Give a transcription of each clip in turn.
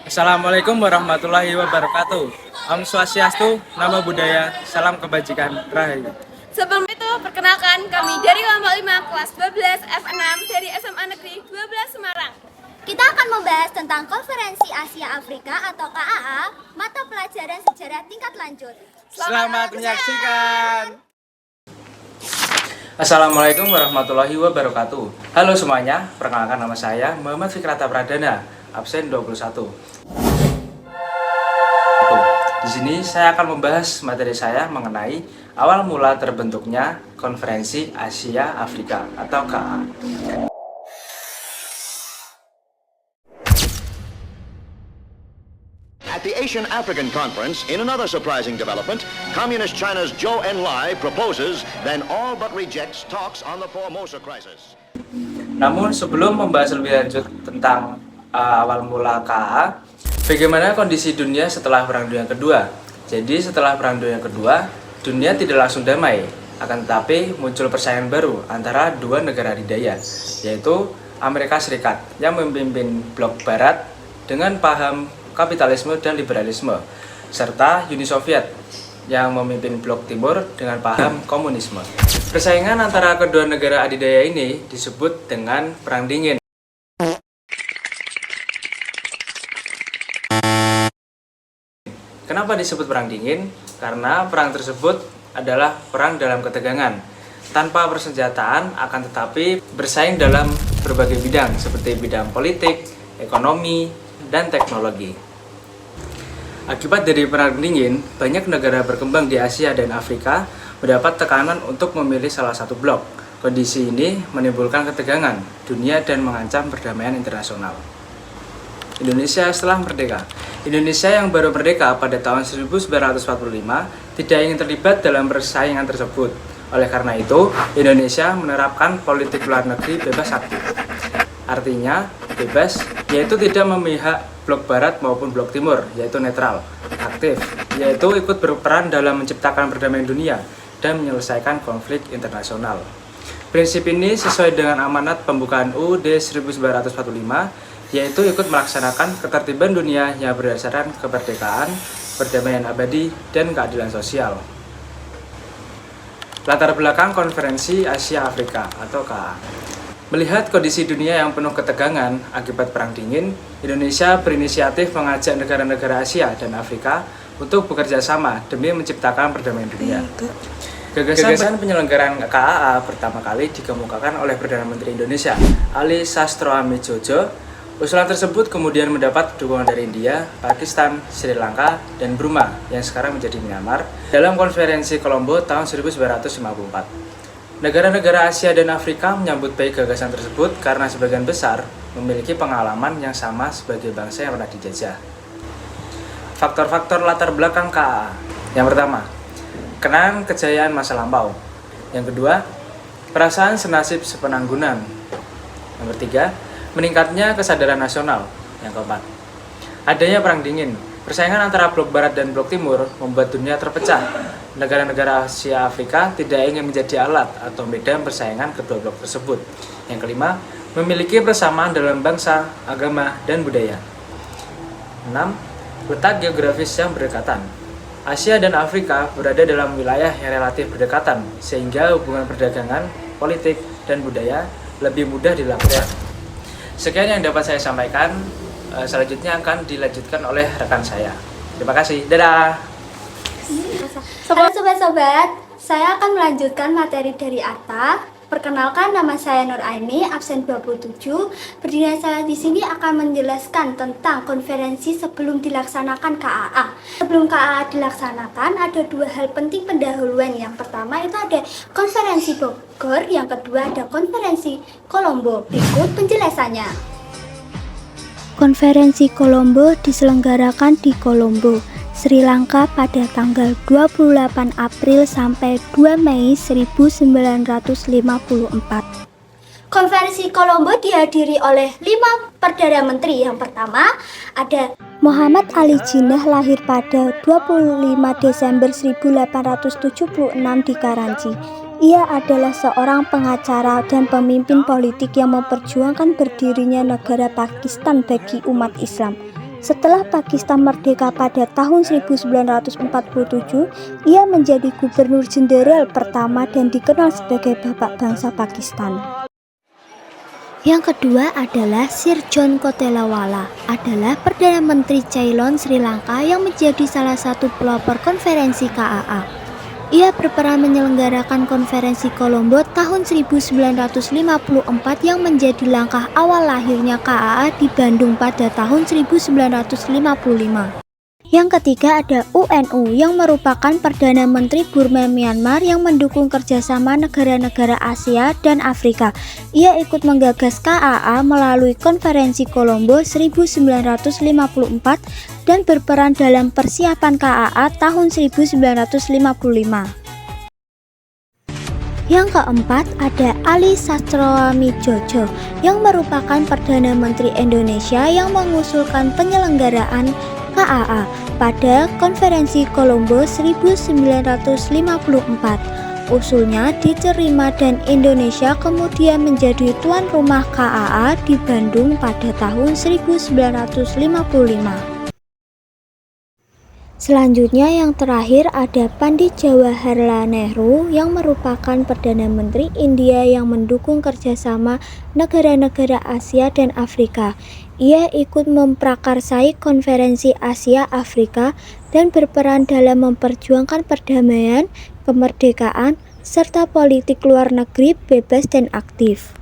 Assalamualaikum warahmatullahi wabarakatuh. Om Swastiastu, Namo Buddhaya, Salam Kebajikan, Rahayu. Sebelum itu, perkenalkan kami dari kelompok 5 kelas 12 F6 dari SMA Negeri 12 Semarang. Kita akan membahas tentang Konferensi Asia Afrika atau KAA, mata pelajaran sejarah tingkat lanjut. Selamat menyaksikan. Assalamualaikum warahmatullahi wabarakatuh. Halo semuanya, perkenalkan nama saya Muhammad Fikrata Pradana, absen 21. Di sini saya akan membahas materi saya mengenai awal mula terbentuknya Konferensi Asia Afrika atau KAA. At the Asian African Conference, in another surprising development, Communist China's Zhou Enlai proposes, then all but rejects talks on the Formosa crisis. Namun sebelum membahas lebih lanjut tentang awal mula KAA, bagaimana kondisi dunia setelah Perang Dunia Kedua? Jadi setelah Perang Dunia Kedua, dunia tidak langsung damai, akan tetapi muncul persaingan baru antara dua negara adidaya, yaitu Amerika Serikat yang memimpin blok Barat dengan paham kapitalisme dan liberalisme, serta Uni Soviet yang memimpin blok Timur dengan paham komunisme. Persaingan antara kedua negara adidaya ini disebut dengan Perang Dingin. Kenapa disebut Perang Dingin? Karena perang tersebut adalah perang dalam ketegangan, tanpa persenjataan, akan tetapi bersaing dalam berbagai bidang seperti bidang politik, ekonomi, dan teknologi. Akibat dari Perang Dingin, banyak negara berkembang di Asia dan Afrika mendapat tekanan untuk memilih salah satu blok. Kondisi ini menimbulkan ketegangan dunia dan mengancam perdamaian internasional. Indonesia setelah merdeka. Indonesia yang baru merdeka pada tahun 1945 tidak ingin terlibat dalam persaingan tersebut. Oleh karena itu, Indonesia menerapkan politik luar negeri bebas aktif. Artinya, bebas yaitu tidak memihak blok Barat maupun blok Timur, yaitu netral. Aktif yaitu ikut berperan dalam menciptakan perdamaian dunia dan menyelesaikan konflik internasional. Prinsip ini sesuai dengan amanat pembukaan UUD 1945, yaitu ikut melaksanakan ketertiban dunia yang berdasarkan kemerdekaan, perdamaian abadi, dan keadilan sosial. Latar belakang Konferensi Asia Afrika atau KAA. Melihat kondisi dunia yang penuh ketegangan akibat Perang Dingin, Indonesia berinisiatif mengajak negara-negara Asia dan Afrika untuk bekerja sama demi menciptakan perdamaian dunia. Gagasan penyelenggaraan KAA pertama kali dikemukakan oleh Perdana Menteri Indonesia, Ali Sastroamidjojo. Usulan tersebut kemudian mendapat dukungan dari India, Pakistan, Sri Lanka, dan Burma yang sekarang menjadi Myanmar dalam konferensi Kolombo tahun 1954. Negara-negara Asia dan Afrika menyambut baik gagasan tersebut karena sebagian besar memiliki pengalaman yang sama sebagai bangsa yang pernah dijajah. Faktor-faktor latar belakang KAA. Yang pertama, kenangan kejayaan masa lampau. Yang kedua, perasaan senasib sepenanggungan. Yang ketiga, meningkatnya kesadaran nasional. Yang keempat, adanya Perang Dingin. Persaingan antara blok Barat dan blok Timur membuat dunia terpecah. Negara-negara Asia Afrika tidak ingin menjadi alat atau medan persaingan kedua blok tersebut. Yang kelima, memiliki persamaan dalam bangsa, agama, dan budaya. 6. Letak geografis yang berdekatan. Asia dan Afrika berada dalam wilayah yang relatif berdekatan, sehingga hubungan perdagangan, politik, dan budaya lebih mudah dilakukan. Sekian yang dapat saya sampaikan. Selanjutnya akan dilanjutkan oleh rekan saya. Terima kasih. Dadah. Halo sobat-sobat, saya akan melanjutkan materi dari Arta. Perkenalkan, nama saya Nur Aini, absen 27. Berdiri saya di sini akan menjelaskan tentang konferensi sebelum dilaksanakan KAA. Sebelum KAA dilaksanakan, ada dua hal penting pendahuluan. Yang pertama itu ada konferensi Bogor, yang kedua ada konferensi Kolombo. Berikut penjelasannya. Konferensi Kolombo diselenggarakan di Kolombo, Sri Lanka pada tanggal 28 April sampai 2 Mei 1954. Konferensi Kolombo dihadiri oleh 5 Perdana Menteri. Yang pertama ada Muhammad Ali Jinnah, lahir pada 25 Desember 1876 di Karachi. Ia adalah seorang pengacara dan pemimpin politik yang memperjuangkan berdirinya negara Pakistan bagi umat Islam. Setelah Pakistan merdeka pada tahun 1947, ia menjadi gubernur jenderal pertama dan dikenal sebagai bapak bangsa Pakistan. Yang kedua adalah Sir John Kotelawala, adalah Perdana Menteri Ceylon, Sri Lanka yang menjadi salah satu pelopor konferensi KAA. Ia berperan menyelenggarakan konferensi Kolombo tahun 1954 yang menjadi langkah awal lahirnya KAA di Bandung pada tahun 1955. Yang ketiga ada UNU yang merupakan Perdana Menteri Burma Myanmar yang mendukung kerjasama negara-negara Asia dan Afrika. Ia ikut menggagas KAA melalui konferensi Kolombo 1954 dan berperan dalam persiapan KAA tahun 1955. Yang keempat ada Ali Sastrawamidjojo yang merupakan Perdana Menteri Indonesia yang mengusulkan penyelenggaraan KAA pada konferensi Kolombo 1954. Usulnya diterima dan Indonesia kemudian menjadi tuan rumah KAA di Bandung pada tahun 1955. Selanjutnya yang terakhir ada Pandit Jawaharlal Nehru yang merupakan Perdana Menteri India yang mendukung kerjasama negara-negara Asia dan Afrika. Ia ikut memprakarsai konferensi Asia Afrika dan berperan dalam memperjuangkan perdamaian, kemerdekaan, serta politik luar negeri bebas dan aktif.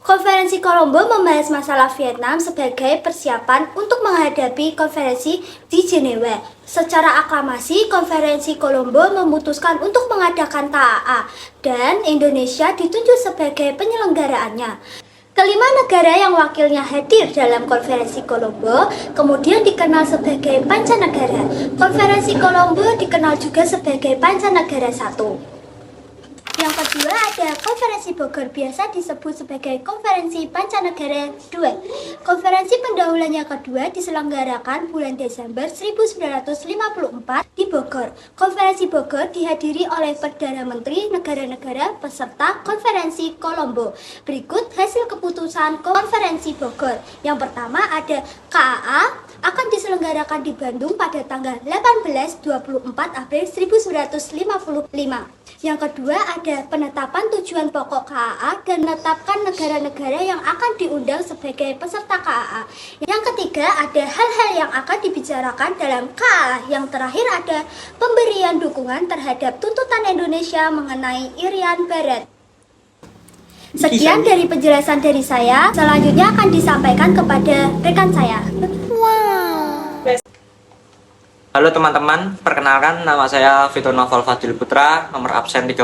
Konferensi Kolombo membahas masalah Vietnam sebagai persiapan untuk menghadapi konferensi di Jenewa. Secara aklamasi, konferensi Kolombo memutuskan untuk mengadakan KAA dan Indonesia ditunjuk sebagai penyelenggaraannya. Kelima negara yang wakilnya hadir dalam konferensi Kolombo kemudian dikenal sebagai Pancanegara. Konferensi Kolombo dikenal juga sebagai Pancanegara I. Yang kedua ada Konferensi Bogor, biasa disebut sebagai Konferensi Pancanegara II. Konferensi pendahuluan yang kedua diselenggarakan bulan Desember 1954 di Bogor. Konferensi Bogor dihadiri oleh Perdana Menteri negara-negara peserta Konferensi Kolombo. Berikut hasil keputusan Konferensi Bogor. Yang pertama ada KAA akan diselenggarakan di Bandung pada tanggal 18-24 April 1955. Yang kedua ada penetapan tujuan pokok KAA dan menetapkan negara-negara yang akan diundang sebagai peserta KAA. Yang ketiga ada hal-hal yang akan dibicarakan dalam KAA. Yang terakhir ada pemberian dukungan terhadap tuntutan Indonesia mengenai Irian Barat. Sekian dari penjelasan dari saya, selanjutnya akan disampaikan kepada rekan saya. Halo teman-teman, perkenalkan nama saya Vito Novel Fadil Putra, nomor absen 31.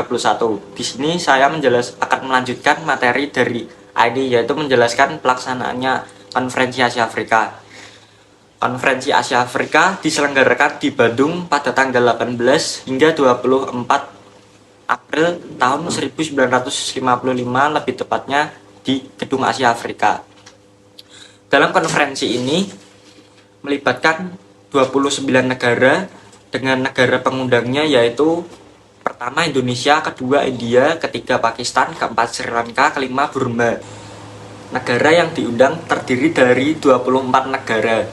Di sini saya akan melanjutkan materi dari ID, yaitu menjelaskan pelaksanaannya Konferensi Asia Afrika. Konferensi Asia Afrika diselenggarakan di Bandung pada tanggal 18 hingga 24 April tahun 1955, lebih tepatnya di Gedung Asia Afrika. Dalam konferensi ini melibatkan 29 negara dengan negara pengundangnya yaitu pertama Indonesia, kedua India, ketiga Pakistan, keempat Sri Lanka, kelima Burma. Negara yang diundang terdiri dari 24 negara,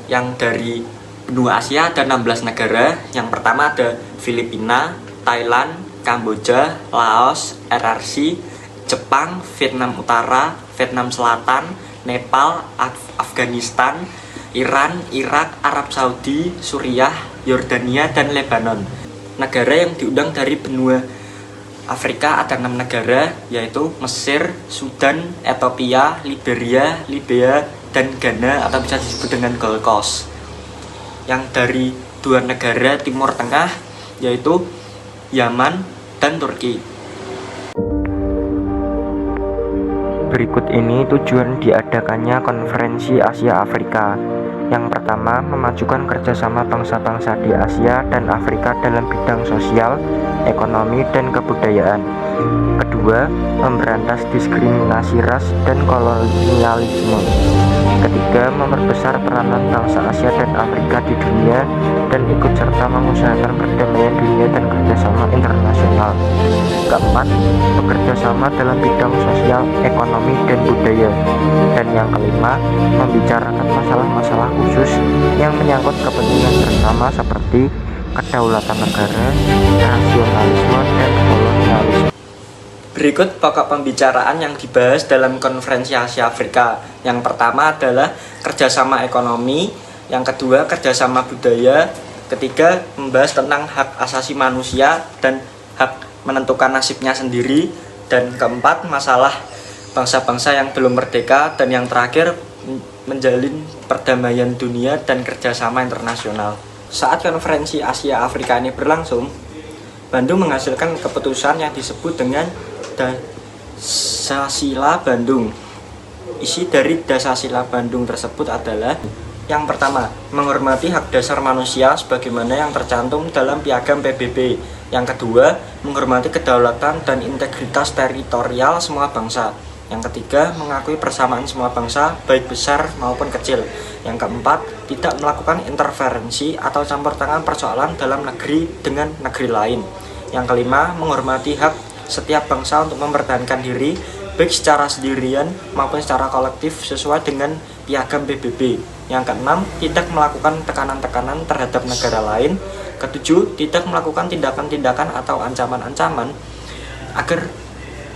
yang dari benua Asia ada 16 negara. Yang pertama ada Filipina, Thailand, Kamboja, Laos, RRC, Jepang, Vietnam Utara, Vietnam Selatan, Nepal, Afghanistan, Iran, Irak, Arab Saudi, Suriah, Yordania, dan Lebanon. Negara yang diundang dari benua Afrika ada 6 negara, yaitu Mesir, Sudan, Ethiopia, Liberia, Libya, dan Ghana atau bisa disebut dengan Gold Coast. Yang dari 2 negara Timur Tengah yaitu Yaman dan Turki. Berikut ini tujuan diadakannya Konferensi Asia Afrika. Yang pertama, memajukan kerjasama bangsa-bangsa di Asia dan Afrika dalam bidang sosial, ekonomi, dan kebudayaan. Kedua, memberantas diskriminasi ras dan kolonialisme. Ketiga, ketiga, memperbesar peranan bangsa Asia dan Afrika di dunia dan ikut serta mengusahakan perdamaian dunia dan kerjasama internasional. Keempat, bekerja sama dalam bidang sosial, ekonomi, dan budaya. Dan yang kelima, membicarakan masalah-masalah khusus yang menyangkut kepentingan bersama seperti kedaulatan negara, nasionalisme, dan kolonialisme. Berikut pokok pembicaraan yang dibahas dalam konferensi Asia Afrika. Yang pertama adalah kerjasama ekonomi, yang kedua kerjasama budaya, ketiga membahas tentang hak asasi manusia dan hak menentukan nasibnya sendiri, dan keempat masalah bangsa-bangsa yang belum merdeka, dan yang terakhir menjalin perdamaian dunia dan kerjasama internasional. Saat konferensi Asia Afrika ini berlangsung, Bandung menghasilkan keputusan yang disebut dengan Dasasila Bandung. Isi dari Dasasila Bandung tersebut adalah: yang pertama, menghormati hak dasar manusia sebagaimana yang tercantum dalam Piagam PBB. Yang kedua, menghormati kedaulatan dan integritas teritorial semua bangsa. Yang ketiga, mengakui persamaan semua bangsa, baik besar maupun kecil. Yang keempat, tidak melakukan intervensi atau campur tangan persoalan dalam negeri dengan negeri lain. Yang kelima, menghormati hak setiap bangsa untuk mempertahankan diri, baik secara sendirian maupun secara kolektif sesuai dengan Piagam PBB. Yang keenam, tidak melakukan tekanan-tekanan terhadap negara lain. Ketujuh, tidak melakukan tindakan-tindakan atau ancaman-ancaman agar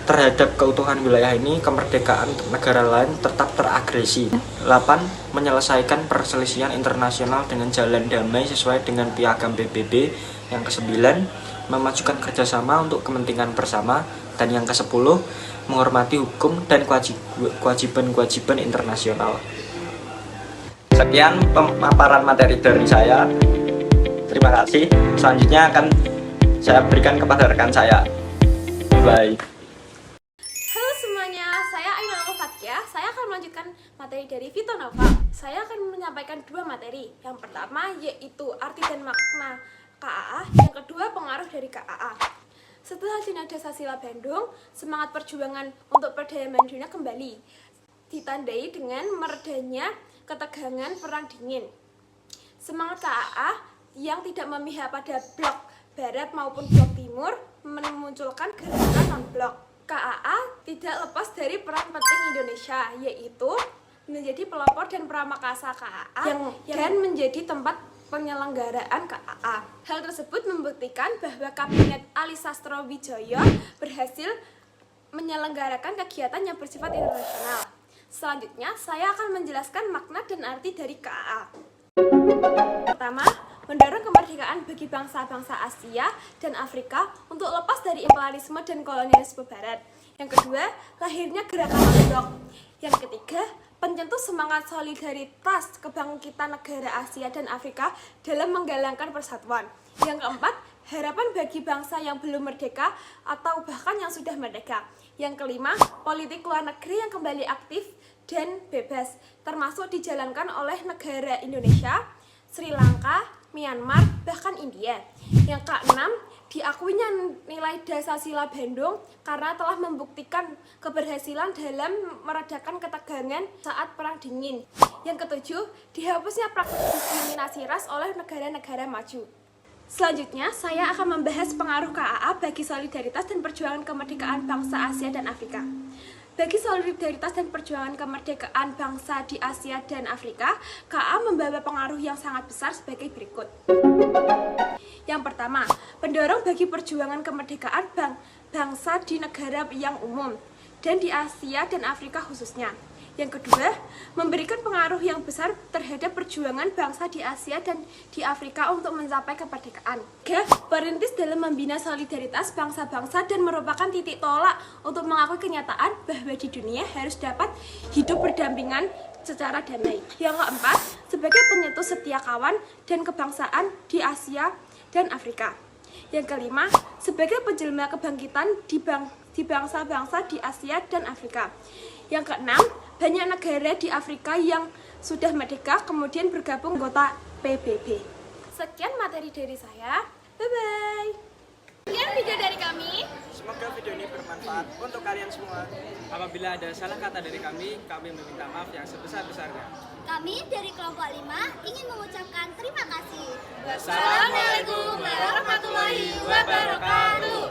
terhadap keutuhan wilayah ini, kemerdekaan negara lain tetap teragresi. 8. Menyelesaikan perselisihan internasional dengan jalan damai sesuai dengan Piagam PBB. Yang ke-9, memajukan kerjasama untuk kepentingan bersama. Dan yang ke-10, menghormati hukum dan kewajiban-kewajiban internasional. Sekian pemaparan materi dari saya. Terima kasih. Selanjutnya akan saya berikan kepada rekan saya. Bye. Halo semuanya, saya Ainul Fathia. Saya akan melanjutkan materi dari Vito Nova. Saya akan menyampaikan dua materi. Yang pertama yaitu arti dan makna KAA, yang kedua pengaruh dari KAA. Setelah Zina Dasasila Bandung, semangat perjuangan untuk perdamaian dunia kembali ditandai dengan meredanya ketegangan Perang Dingin. Semangat KAA yang tidak memihak pada blok barat maupun blok timur memunculkan gerakan non-blok. KAA tidak lepas dari peran penting Indonesia, yaitu menjadi pelopor dan pramakasa KAA dan menjadi tempat penyelenggaraan KAA. Hal tersebut membuktikan bahwa Kabinet Ali Sastrowijoyo berhasil menyelenggarakan kegiatan yang bersifat internasional. Selanjutnya, saya akan menjelaskan makna dan arti dari KAA. Pertama, mendorong kemerdekaan bagi bangsa-bangsa Asia dan Afrika untuk lepas dari imperialisme dan kolonialisme Barat. Yang kedua, lahirnya gerakan non-blok. Yang ketiga, pencetus semangat solidaritas kebangkitan negara Asia dan Afrika dalam menggalangkan persatuan. Yang keempat, harapan bagi bangsa yang belum merdeka atau bahkan yang sudah merdeka. Yang kelima, politik luar negeri yang kembali aktif dan bebas, termasuk dijalankan oleh negara Indonesia, Sri Lanka, Myanmar, bahkan India. Yang keenam, diakuinya nilai Dasasila Bandung karena telah membuktikan keberhasilan dalam meredakan ketegangan saat Perang Dingin. Yang ketujuh, dihapusnya praktik diskriminasi ras oleh negara-negara maju. Selanjutnya, saya akan membahas pengaruh KAA bagi solidaritas dan perjuangan kemerdekaan bangsa Asia dan Afrika. Bagi solidaritas dan perjuangan kemerdekaan bangsa di Asia dan Afrika, KAA membawa pengaruh yang sangat besar sebagai berikut. Yang pertama, pendorong bagi perjuangan kemerdekaan bangsa di negara yang umum dan di Asia dan Afrika khususnya. Yang kedua, memberikan pengaruh yang besar terhadap perjuangan bangsa di Asia dan di Afrika untuk mencapai kemerdekaan. Tiga, perintis dalam membina solidaritas bangsa-bangsa dan merupakan titik tolak untuk mengakui kenyataan bahwa di dunia harus dapat hidup berdampingan secara damai. Yang keempat, sebagai penyetus setia kawan dan kebangsaan di Asia dan Afrika. Yang kelima, sebagai penjelma kebangkitan di bangsa-bangsa di Asia dan Afrika. Yang keenam, banyak negara di Afrika yang sudah merdeka kemudian bergabung anggota PBB. Sekian materi dari saya. Bye-bye. Sekian video dari kami. Semoga video ini bermanfaat untuk kalian semua. Apabila ada salah kata dari kami meminta maaf yang sebesar-besarnya. Kami dari kelompok 5 ingin mengucapkan terima kasih. Wassalamualaikum warahmatullahi wabarakatuh.